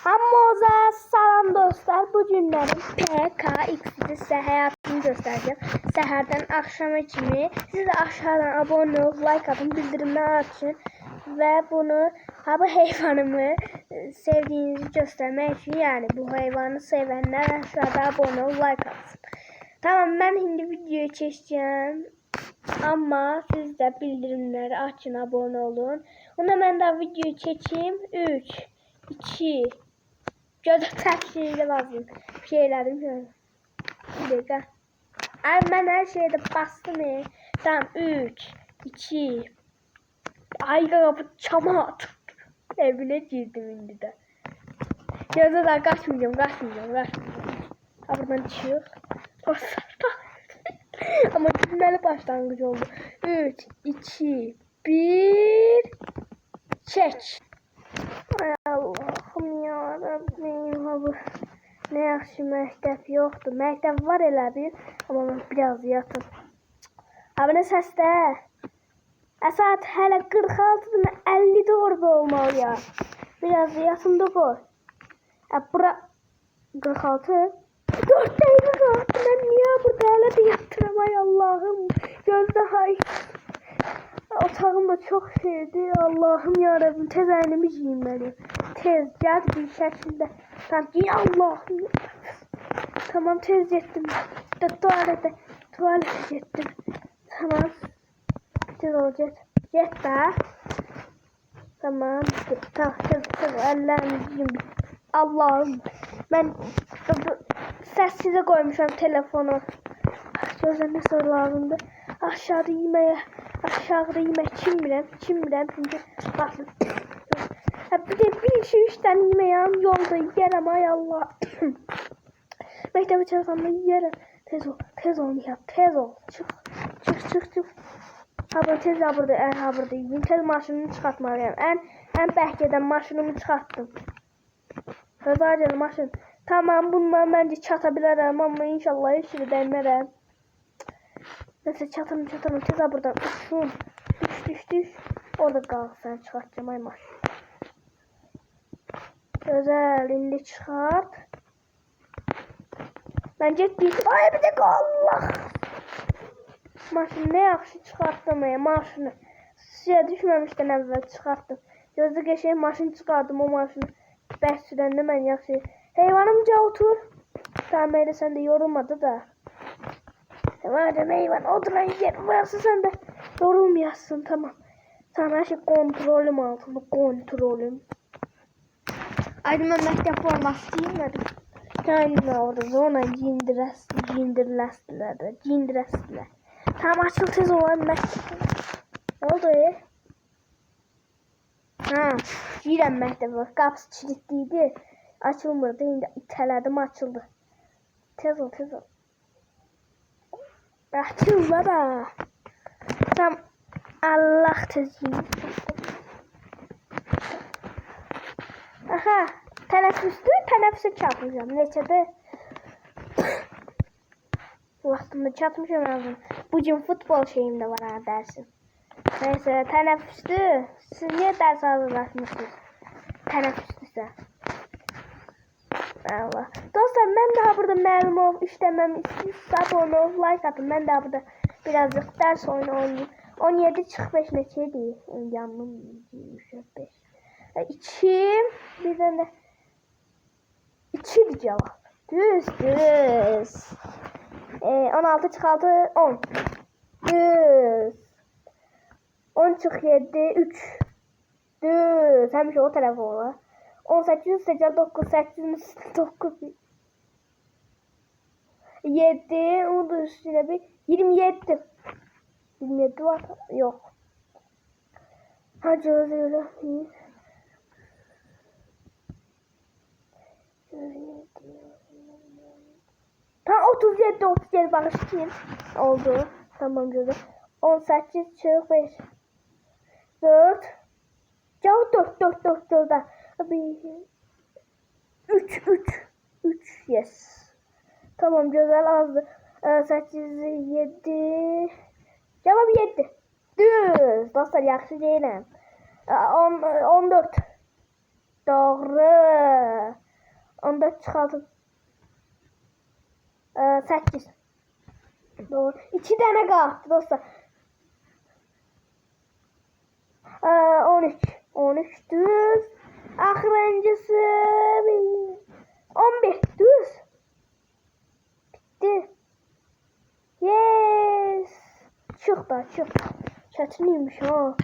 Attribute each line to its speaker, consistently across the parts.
Speaker 1: Hammoza salam dostlar. Bu günlerim PKX'de size hayatımı göstereceğim. Seherden akşama kimi. Siz de aşağıdan abone olup like atın, bildirimler açın. Ve bunu bu hayvanımı sevdiğinizi göstermek için, yani bu hayvanı sevenler aşağıda abone olup like atsın. Tamam, ben şimdi videoyu çekeceğim. Ama siz de bildirimleri açın, abone olun. Ona ben de videoyu çekeyim. 3, 2, gözü ters şeyle basayım. Bir şey elədim şöyle. Bir dakika. Ay, ben her şeyde bastım. Tamam, 3, 2. Ay, kapı çama at. Evine girdim indi de. Gözü de kaçmayacağım. Ha, buradan çık. Ama cümleli başlangıç oldu. 3, 2, 1. Çek. Ay Allah'ım yarabbim abi. Ne yaxşı məktəb yoxdur. Məktəb var elə bir. Amma mən biraz yatım. Abi ne səsdə? Saat hələ 46-dır. 50 orada olmalı ya. Biraz yatımda koy. Bura 46. 4 dəqiqə qaldı. Mən niyə burada hələ də yatıram? Ay Allah'ım. Gözdə hay. Otağım da çok şeydi. Allah'ım yarabbim. Tez elimi giyinmeliyim. Tez gel bir şekilde. Tamam giy Allah'ım. Tamam, tez gittim. Tuvalete gittim. Tamam. Tez olacak. Git de. Tamam. Tamam, tez ellerimi giyeyim. Allah'ım. Ben sessize koymuşum telefonu. Gözler ne soru lazımdı. Aşağıda yemek kim bilem çünkü bakın. Bir de bir şey işten yemeğim yolda yerim, ay Allah. Mektebe çalışanla yerim. Tez ol ya, tez ol. Çık. Ha bu tez burada yiyeyim. Tez maşınımı çıkartmalıyım. En bəhkədən maşınımı çıkarttım. Rızacılı maşın. Tamam, bundan bence çatabilirim ama inşallah işini dəymərəm. Neyse çatırım tez buradan uçun. Düş. Orada kal, sen çıkartacağım ay maş. Güzel, indi çıkart. Ben ciddi. Ay bir dakika, Allah. Maşını ne yaxşı çıkarttım ya, maşını. Suya düşmemişten evvel çıkarttım. Gözü geçeyim maşını çıkardım, o maşını. Bəs sürəndə mən yaxşı. Heyvanımca otur. Tamam, öyle sen de yorulmadı da. Madem hayvan oturan yer varsa sen de yorulmayasın, tamam. Tamam, her şey kontrolüm altında, kontrolüm. Aydın ben məktəb forması giyinmedim. Kendime orada zona giyindirəsdiler. Tamam, açıl tez olan məktəb. Ne oldu ya? Ha, girəm məktəbə. Qapısı kilitliydi. Açılmırdı, indi itələdim, açıldı. Tez ol. Açılma da. Tam Allah tezgin. Aha, teneffüse çatmayacağım. Neçədə? Vaxtımda çatmışam lazım. Bugün futbol şeyim de var ha, dersim. Neyse, teneffüsdür. Siz niye ders hazırlaşmışsınız? Teneffüsdürsə. Allah. Dostlar, ben daha burada məlum ol, işləməm istəyirsə abone ol, like atın. Ben daha burada birazcık ders oynayayım. 17-45 neçəydi? Yandım 5. 2 bir tane 2'di cevap. Düz. 16 çık 6 10. Düz. 10 çık 7 3. Düz. Həmişə o tərəfə olar. 18 8 9 8 9 7 onu da üstüne bir 27 var yok. Hadi öyle. Tam 37 bağışlayayım oldu. Tamam güzel. 18 çık 5 4 4'da abi 3 yes. Tamam güzel, azdı. 8 7 cevap 7. Düz. Dostlar, yaxşı deyiləm. 14 doğru. 14 çıxaltın. 8. Doğru. 2 tane qaldı dostlar. 13. 13 düz. Axırıncısı 11 düz. Bitti. Yes. Çıx da, çıx. Çətiniymiş ha.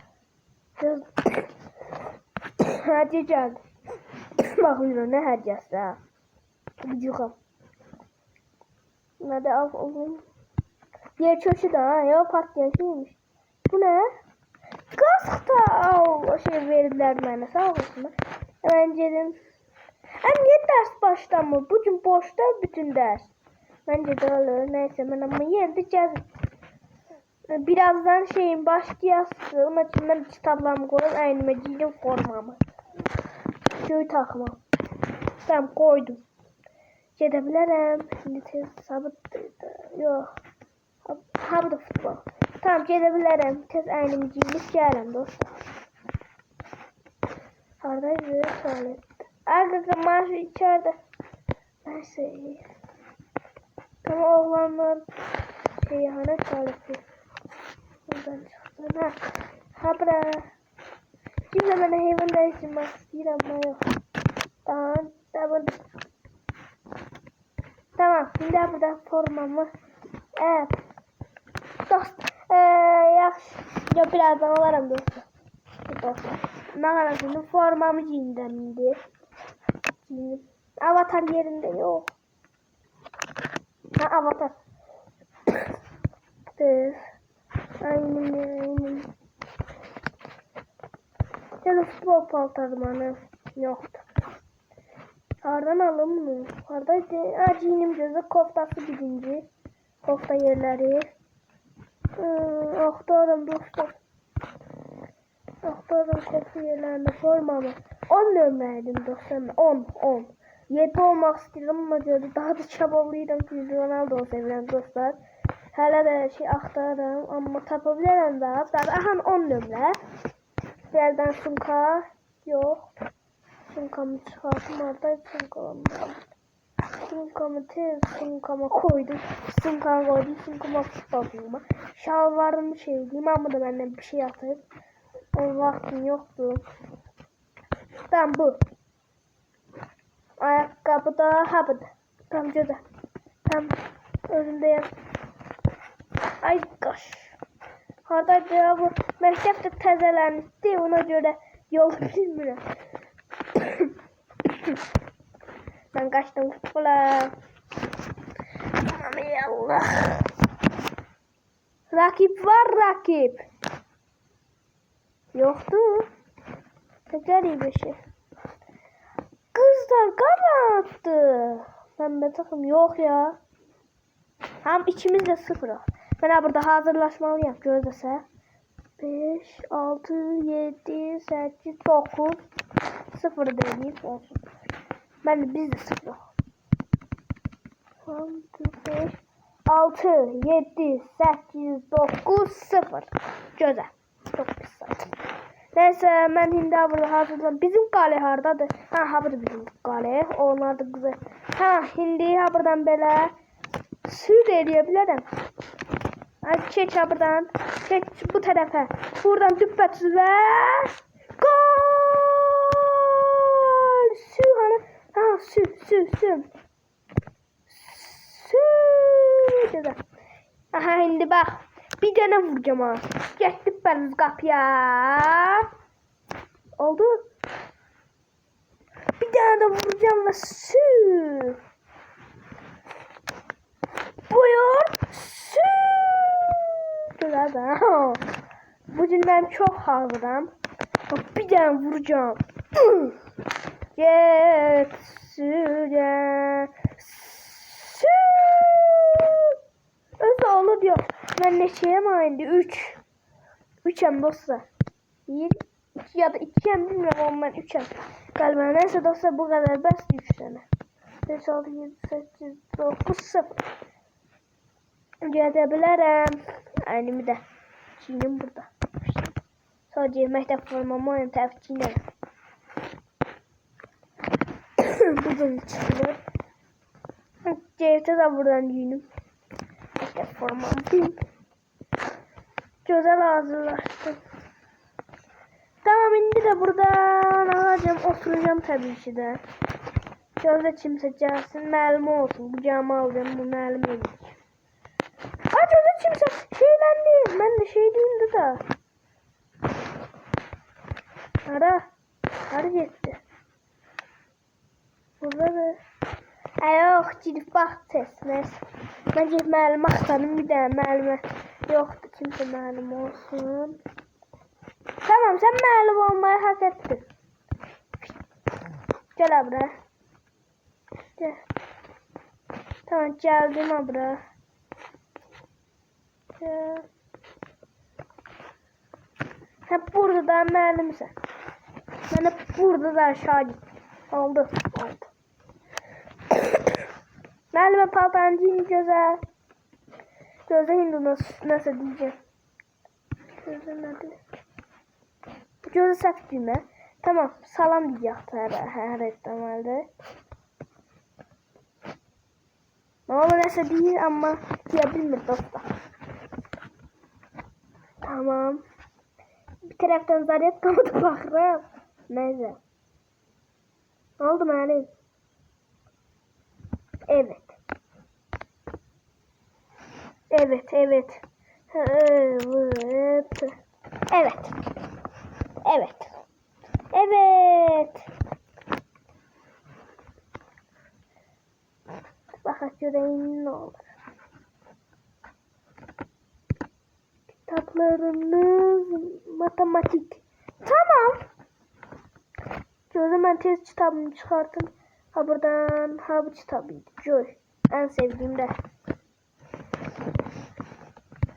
Speaker 1: Hadi gəldi. Baxın nə hərcəsə. Gücüqəm. Nədə alım? Yer çökü da ha. Ya patlayan şeymiş. Bu nə? Qaskda. O şey verirlər mənə. Sağ olsunlar. Hemen gedim. Niye ders başlamır? Bugün boşta bütün ders. Bence de öyle. Neyse ben ama yine de gezdim. Birazdan şeyin başlayası. Onun için ben kitablarımı koydum. Aynıma giydim formamı. Göğü takma. Tamam koydum. Gedebilirim. Şimdi tez sabıttıydı. Yok. Ha bu da futbol. Tamam gedebilirim. Tez aynımı giyinip geldim dostlar. Haradaydı tuvalet. Arkadaşlar maaşı içeride. Neyse iyi. Ama oğlanlar şeyhane tuvaleti. Buradan çıktı. Ha bıra. Kimse bana hayvan değiştirmek istiyor ama yok. Tamam. Tamam. Şimdi burada formamı. Evet. Dost. Yaxşı. Birazdan olarım dostlar. Mağarasının formamı giyindim indi. Avatar yerinde yok. Ha avatar. Aynen. Yani futbol paltarmanı yoktu. Hardan alım mı? Hardaydı. Giyindim gözü koftası birinci. Kofta yerleri. Aktarım dostlar. Aktarım kofta yerlerinde formamı. 10 nömrəydim dostlarım. 10. 7 olmaq istəyirəm ama görə daha da çabalıydım ki Ronaldo sevirəm dostlar. Hələ də şey axtarırım amma tapa bilərəm də. Aha 10 nömrə. Yerdən sumka yox. Sumkamı çıxartdım. Oradaydı sumkamı. Sumkamı sumkama koydum. Sumkamı koydum. Sumkama tutmadım. Şalvarımı çevirdim ama da məndən bir şey atıb. O vaxtım yoxdur. Tamam bu. Ayakkabı da habıdı. Tam cödə. Tam özündeyim. Ay qaş. Haradaydı ya bu. Məktəb də təzələnibdi. Ona görə yol bilmirəm. Ben kaçtım futbola. Aman Allah. Rakip var rakip. Yoktu. Tekrar iyi bir şey. Kızlar kan attı. Ben takım yok ya. Hem içimizde 0. Ben burada hazırlaşmalıyım. Gözlese. 5, 6, 7, 8, 9. 0 değil. Olsun. Ben de bizde 0. 5, 6, 7, 8, 9, 0. Güzel. Çok güzel. Neyse ben şimdi burada hazırladım. Bizim kale hardadır? Ha burada bizim kale. Onlar da güzel. Ha şimdi buradan böyle sür eləyə çek buradan. Çek bu tarafa. Buradan düppet ve gol. Sür hani. Ha sür. Güzel. Aha şimdi bak. Bir tane vuracağım ha. Geçtik ben kapıya. Oldu. Bir tane de vuracağım ve sür. Buyur. Sür. Güzel de. Bugün ben çok hazırım. Bir tane vuracağım. Get sür. Öyle olur diyor. Ben neçeyim indi? 3. 3'em dostlar. 1, 2 ya da 2'em bilmiyorum ama ben 3'em. Galiba neyse dostlar bu kadar bas 3 tane. 5, 6, 7, 8, 9, 0. Gedebilirim. Aynımı da. Çiğnim burada. Sadece mektep formamı oyun tefkinerim. Bu buradan çıkıyor. Cevdet de buradan giyinim. İşte formam değil. Güzel hazırlaştım. Tamam şimdi de buradan alacağım, oturacağım tabii ki de. Gözde kimse gelsin, məlum olsun. Kucağıma alacağım, bu məlum edecek. Aa, gözde kimse şeyden değil. Ben de şey değildi de. Ara gitti. Burada da. Yok, gidip bak sesmez. Ben gidip məlum axtarım, bir daha məlumə. Yoktu, kimse məlum olsun. Tamam, sen məlum olmayı hak ettin. Gel abra. Gel. Tamam, geldim abra. Gel. Hep burada da məlumsan. Ben hep burada da aşağı gittim. Oldu. Məlumə paltancıyım güzel. Gözde Hindu nasıl diyeceğim. Gözde nerede? Bu gözde saf düğme. Tamam, salam diyecekti her ihtimalle. Ama nasıl değil ama diyebilmir dostlar. Tamam. Bir taraftan zaryat kalmadı bakırım. Neyse. Ne oldu Meryem? Evet. Evet. Evet. Bakın yüreğin ne olur. Kitaplarınız matematik. Tamam. Gözüm ben test kitabımı çıkarttım. Ha buradan ha bu kitabıydı. Joy. En sevdiğim de.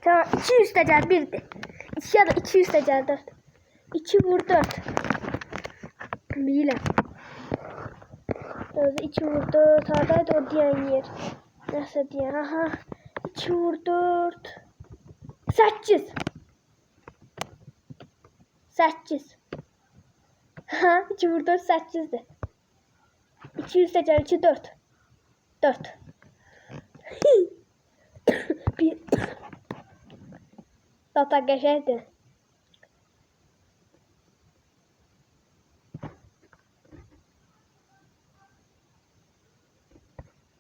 Speaker 1: Tamam, 2 üstecel 1'di. 2 ya da 2 üstecel 4. 2 vur 4. Bile. 2 vur 4. Hardaydı o diyen yer. Nasıl diyen? Aha. 2 vur 4. 8. 8. Ha, 2 vur 4 8'di. 2 üstecel 2 4. 4. Bir. Data geçerdi.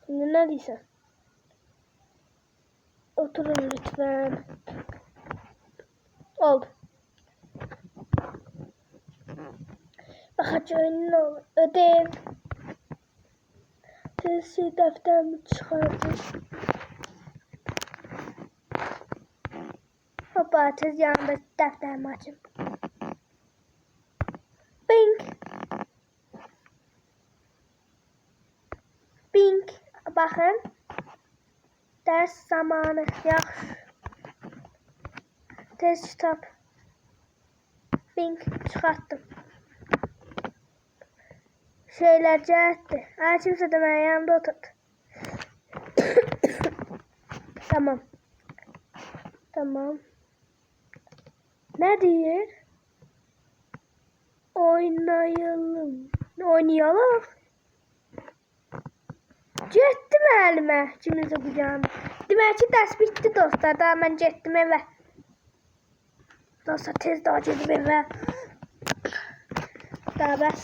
Speaker 1: Şimdi ne diysen? Oturun lütfen. Oldu. Bakacağım ne olur. Ödev. Test defterimi çıkardım. Hoppa, tez yanında defterimi açayım. Bing. Bing. Bakın. Ders zamanı. Yaxşı. Tez kitap. Bing. Çıkarttım. Şeyler cəhətdir. Kimsə də mənim yanımda oturdu. Tamam. Tamam. Ne diyor? Oynayalım. Oynayalım. Getdim əlimə kiminsə qucağına. Demək ki, dərs bitdi dostlar. Daha mən getdim evə. Dostlar, tez daha gedim evə. Daha bəs.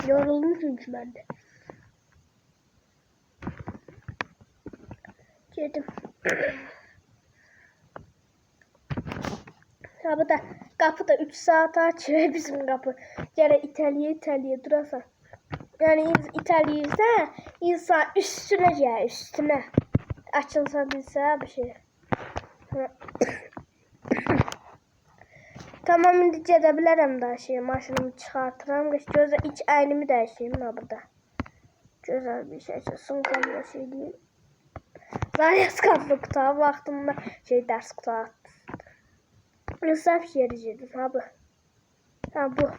Speaker 1: Yoruldum çünkü ben de. Gedim. Kapı da 3 saat açıyor bizim kapı. Gene İtalya durasa. Yani İtalya'da insan üstüne gel üstüne. Açılsa bilse bir şey. Tamam, şimdi gedebilirim daha şey. Maşınımı çıkartıram. Gözler iç aynımı değişeyim ha burada. Güzel bir şey. Sunkamda şey değil. Zaten skaflı kutağı vaxtımda şey ders kutağı attım. Saf yeri yedim ha bu. Ha bu.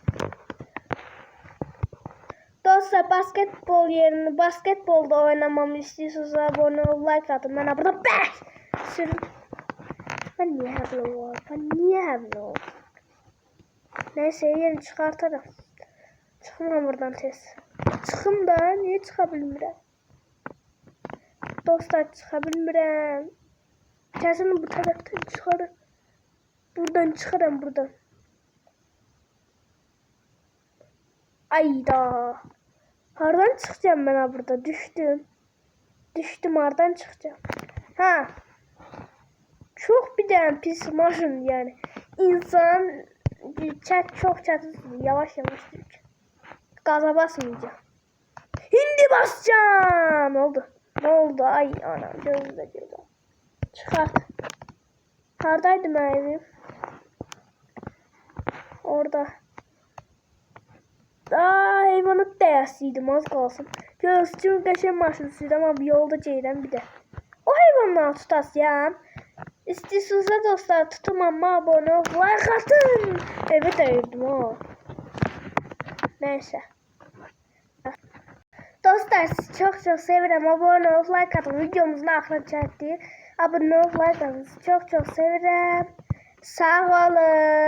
Speaker 1: Dostlar, basketbol yerini basketbolda oynamamı istiyorsanız abone ol, like atın. Ben burada 5 sürüm. Ben niye havlu var? Neyse, yerini çıkartalım. Çıkmam buradan tez. Çıxım da, niyə çıxa bilmirəm? Dostlar, çıxa bilmirəm. Kəsin bu tərəfdən çıxarım. Buradan çıxaram, buradan. Ayda. Hardan çıxacağım mən ha burada? Düşdüm. Düşdüm, hardan çıxacağım? Ha. Çok bir dənə pis maşın yani. İnsan çok çətin, yavaş yavaş sürür. Gaza basmayacağım. Hindi basacağım. Ne oldu? Ne oldu? Ay anam gözümde gözüm. Çıkart. Neredeydi benim evim? Orada. Aa, heyvanat dəyəsiydim az qalsın. Gözcüğün qəşəng maşınsıydı ama bir yolda gedirəm bir de. O heyvanları tutasıyam. İstiyorsanız dostlar tutun ama abone ol, like atın. Evet ayırdım o. Neyse. Dostlar sizi çok çok severim. Abone ol, like atın. Videomuzun axırına çəkdik. Abone ol, like atın. Sizi çok çok severim. Sağ olun.